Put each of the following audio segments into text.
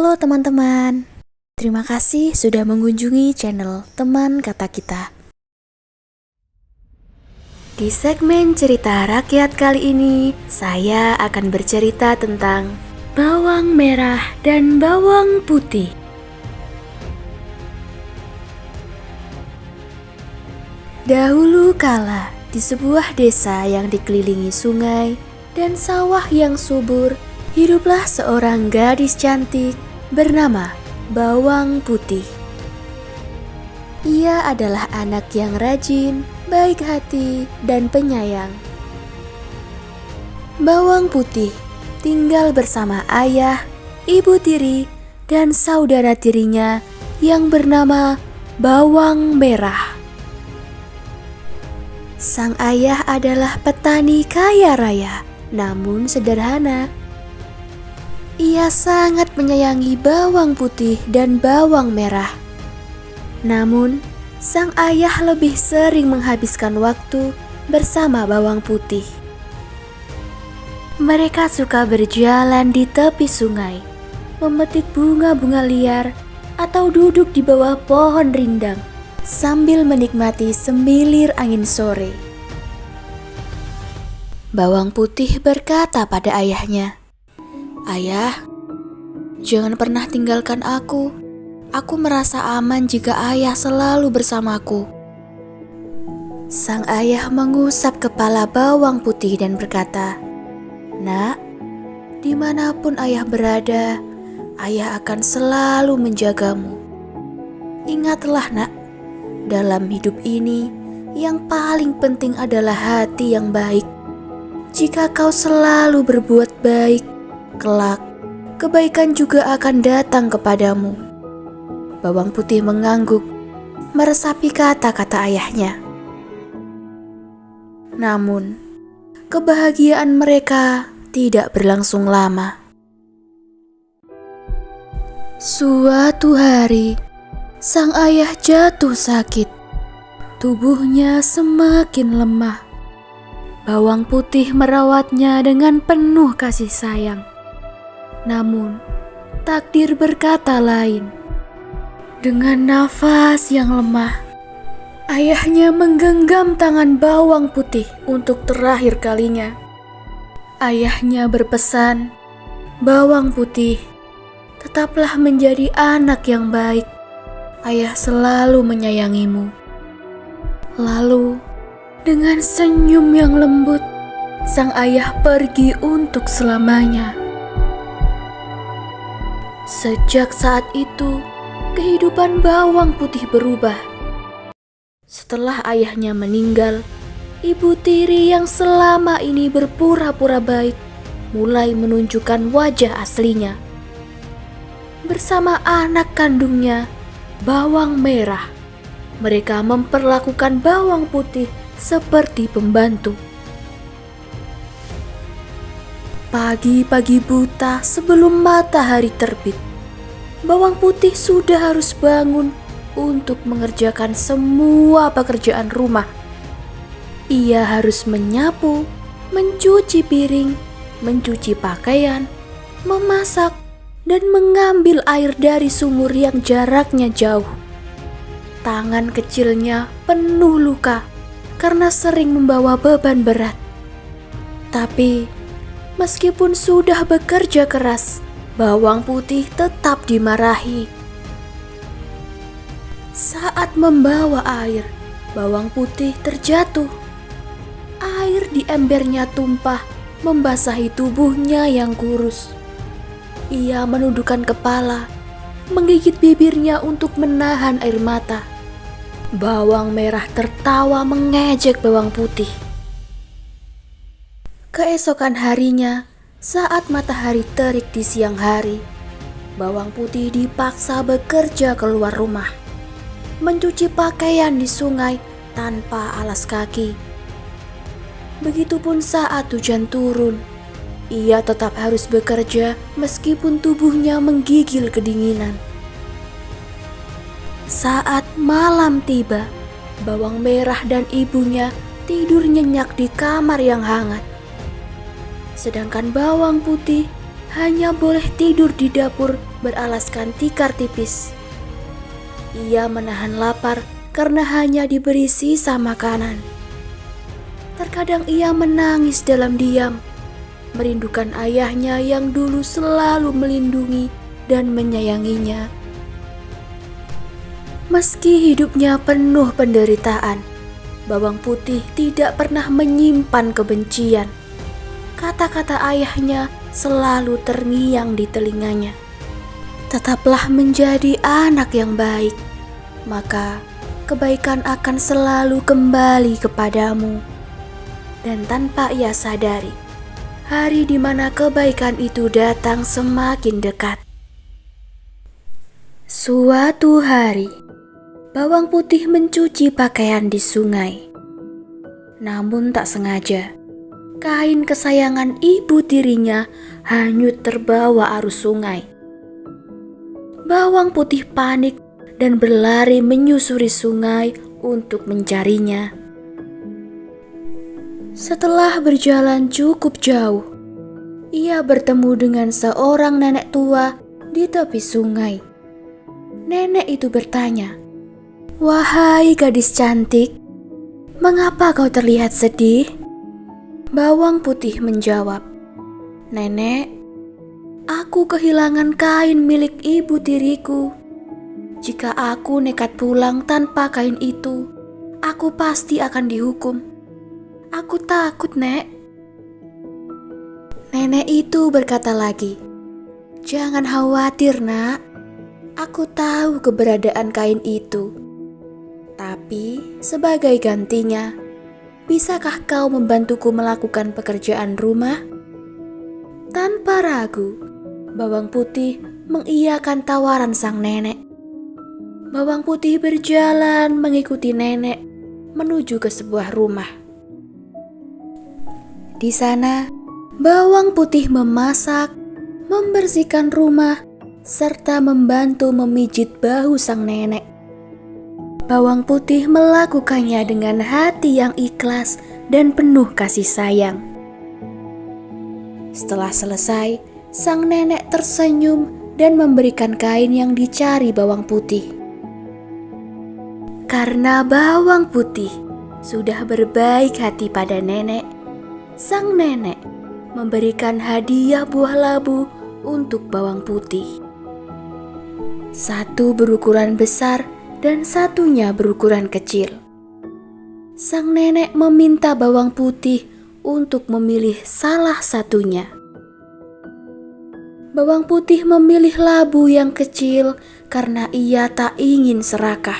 Halo teman-teman, terima kasih sudah mengunjungi channel Teman Kata Kita. Di segmen cerita rakyat kali ini, saya akan bercerita tentang bawang merah dan bawang putih. Dahulu kala, di sebuah desa yang dikelilingi sungai dan sawah yang subur, hiduplah seorang gadis cantik bernama Bawang Putih. Ia adalah anak yang rajin, baik hati, dan penyayang. Bawang Putih tinggal bersama ayah, ibu tiri, dan saudara tirinya yang bernama Bawang Merah. Sang ayah adalah petani kaya raya, namun sederhana. Ia sangat menyayangi bawang putih dan bawang merah. Namun, sang ayah lebih sering menghabiskan waktu bersama bawang putih. Mereka suka berjalan di tepi sungai, memetik bunga-bunga liar, atau duduk di bawah pohon rindang sambil menikmati semilir angin sore. Bawang putih berkata pada ayahnya, "Ayah, jangan pernah tinggalkan aku. Aku merasa aman jika ayah selalu bersamaku." Sang ayah mengusap kepala bawang putih dan berkata, "Nak, dimanapun ayah berada, ayah akan selalu menjagamu. Ingatlah nak, dalam hidup ini yang paling penting adalah hati yang baik. Jika kau selalu berbuat baik, kelak kebaikan juga akan datang kepadamu." Bawang putih mengangguk, meresapi kata-kata ayahnya. Namun, kebahagiaan mereka tidak berlangsung lama. Suatu hari, sang ayah jatuh sakit. Tubuhnya semakin lemah. Bawang putih merawatnya dengan penuh kasih sayang. Namun, takdir berkata lain. Dengan nafas yang lemah, ayahnya menggenggam tangan bawang putih untuk terakhir kalinya. Ayahnya berpesan, "Bawang putih, tetaplah menjadi anak yang baik. Ayah selalu menyayangimu." Lalu, dengan senyum yang lembut, sang ayah pergi untuk selamanya. Sejak saat itu, kehidupan bawang putih berubah. Setelah ayahnya meninggal, ibu tiri yang selama ini berpura-pura baik mulai menunjukkan wajah aslinya. Bersama anak kandungnya, Bawang Merah, mereka memperlakukan bawang putih seperti pembantu. Pagi-pagi buta sebelum matahari terbit, bawang putih sudah harus bangun untuk mengerjakan semua pekerjaan rumah. Ia harus menyapu, mencuci piring, mencuci pakaian, memasak, dan mengambil air dari sumur yang jaraknya jauh. Tangan kecilnya penuh luka karena sering membawa beban berat. Tapi, meskipun sudah bekerja keras, bawang putih tetap dimarahi. Saat membawa air, bawang putih terjatuh. Air di embernya tumpah, membasahi tubuhnya yang kurus. Ia menundukkan kepala, menggigit bibirnya untuk menahan air mata. Bawang Merah tertawa mengejek bawang putih. Keesokan harinya, saat matahari terik di siang hari, bawang putih dipaksa bekerja keluar rumah, mencuci pakaian di sungai tanpa alas kaki. Begitupun saat hujan turun, ia tetap harus bekerja meskipun tubuhnya menggigil kedinginan. Saat malam tiba, Bawang Merah dan ibunya tidur nyenyak di kamar yang hangat. Sedangkan bawang putih hanya boleh tidur di dapur beralaskan tikar tipis. Ia menahan lapar karena hanya diberi sisa makanan. Terkadang ia menangis dalam diam, merindukan ayahnya yang dulu selalu melindungi dan menyayanginya. Meski hidupnya penuh penderitaan, Bawang Putih tidak pernah menyimpan kebencian. Kata-kata ayahnya selalu terngiang di telinganya. Tetaplah menjadi anak yang baik, maka kebaikan akan selalu kembali kepadamu. Dan tanpa ia sadari, hari di mana kebaikan itu datang semakin dekat. Suatu hari, Bawang Putih mencuci pakaian di sungai. Namun tak sengaja, kain kesayangan ibu tirinya hanyut terbawa arus sungai. Bawang Putih panik dan berlari menyusuri sungai untuk mencarinya. Setelah berjalan cukup jauh, ia bertemu dengan seorang nenek tua di tepi sungai. Nenek itu bertanya, "Wahai gadis cantik, mengapa kau terlihat sedih?" Bawang Putih menjawab, "Nenek, aku kehilangan kain milik ibu tiriku. Jika aku nekat pulang tanpa kain itu, aku pasti akan dihukum. Aku takut, Nek." Nenek itu berkata lagi, "Jangan khawatir, Nak. Aku tahu keberadaan kain itu. Tapi sebagai gantinya, bisakah kau membantuku melakukan pekerjaan rumah?" Tanpa ragu, Bawang Putih mengiyakan tawaran sang nenek. Bawang Putih berjalan mengikuti nenek menuju ke sebuah rumah. Di sana, Bawang Putih memasak, membersihkan rumah, serta membantu memijit bahu sang nenek. Bawang Putih melakukannya dengan hati yang ikhlas dan penuh kasih sayang. Setelah selesai, sang nenek tersenyum dan memberikan kain yang dicari Bawang Putih. Karena Bawang Putih sudah berbaik hati pada nenek, sang nenek memberikan hadiah buah labu untuk Bawang Putih. Satu berukuran besar dan satunya berukuran kecil. Sang nenek meminta Bawang Putih untuk memilih salah satunya. Bawang Putih memilih labu yang kecil karena ia tak ingin serakah.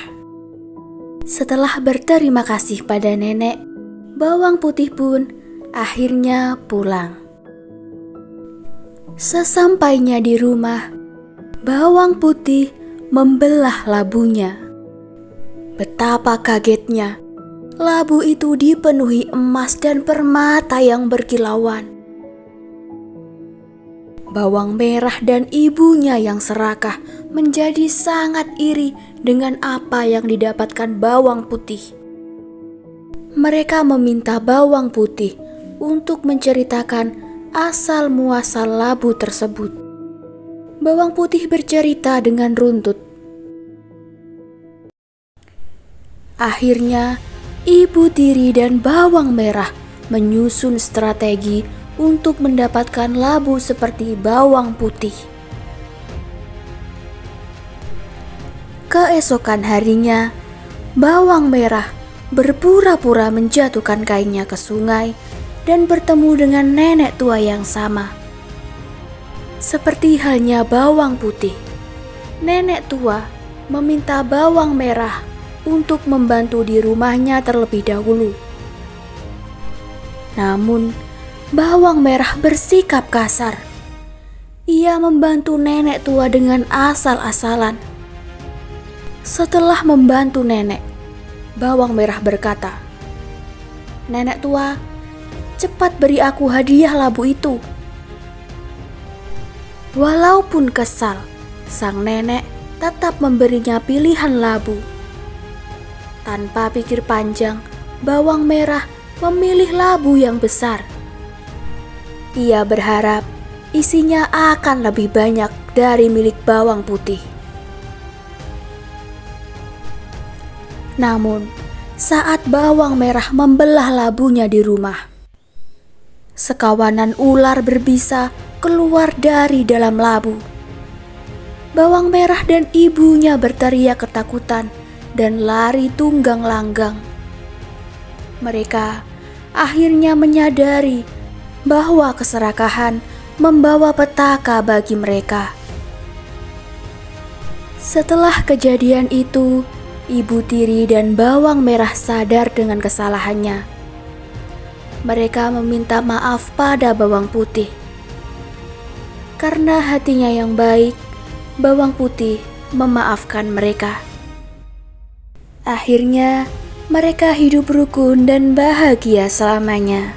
Setelah berterima kasih pada nenek, Bawang Putih pun akhirnya pulang. Sesampainya di rumah, Bawang Putih membelah labunya. Betapa kagetnya, labu itu dipenuhi emas dan permata yang berkilauan. Bawang merah dan ibunya yang serakah menjadi sangat iri dengan apa yang didapatkan Bawang Putih. Mereka meminta Bawang Putih untuk menceritakan asal-muasal labu tersebut. Bawang Putih bercerita dengan runtut. Akhirnya, ibu tiri dan bawang merah menyusun strategi untuk mendapatkan labu seperti Bawang Putih. Keesokan harinya, Bawang merah berpura-pura menjatuhkan kainnya ke sungai dan bertemu dengan nenek tua yang sama. Seperti halnya Bawang Putih, nenek tua meminta Bawang merah untuk membantu di rumahnya terlebih dahulu. Namun, Bawang merah bersikap kasar. Ia membantu nenek tua dengan asal-asalan. Setelah membantu nenek, Bawang merah berkata, "Nenek tua, cepat beri aku hadiah labu itu." Walaupun kesal, sang nenek tetap memberinya pilihan labu. Tanpa pikir panjang, Bawang merah memilih labu yang besar. Ia berharap isinya akan lebih banyak dari milik bawang putih. Namun, saat bawang merah membelah labunya di rumah, sekawanan ular berbisa keluar dari dalam labu. Bawang merah dan ibunya berteriak ketakutan dan lari tunggang langgang. Mereka akhirnya menyadari bahwa keserakahan membawa petaka bagi mereka. Setelah kejadian itu, Ibu Tiri dan bawang merah sadar dengan kesalahannya. Mereka meminta maaf pada bawang putih. Karena hatinya yang baik, bawang putih memaafkan mereka. Akhirnya, mereka hidup rukun dan bahagia selamanya.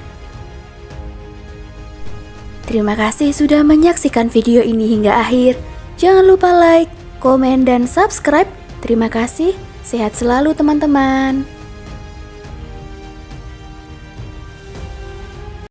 Terima kasih sudah menyaksikan video ini hingga akhir. Jangan lupa like, komen, dan subscribe. Terima kasih. Sehat selalu teman-teman.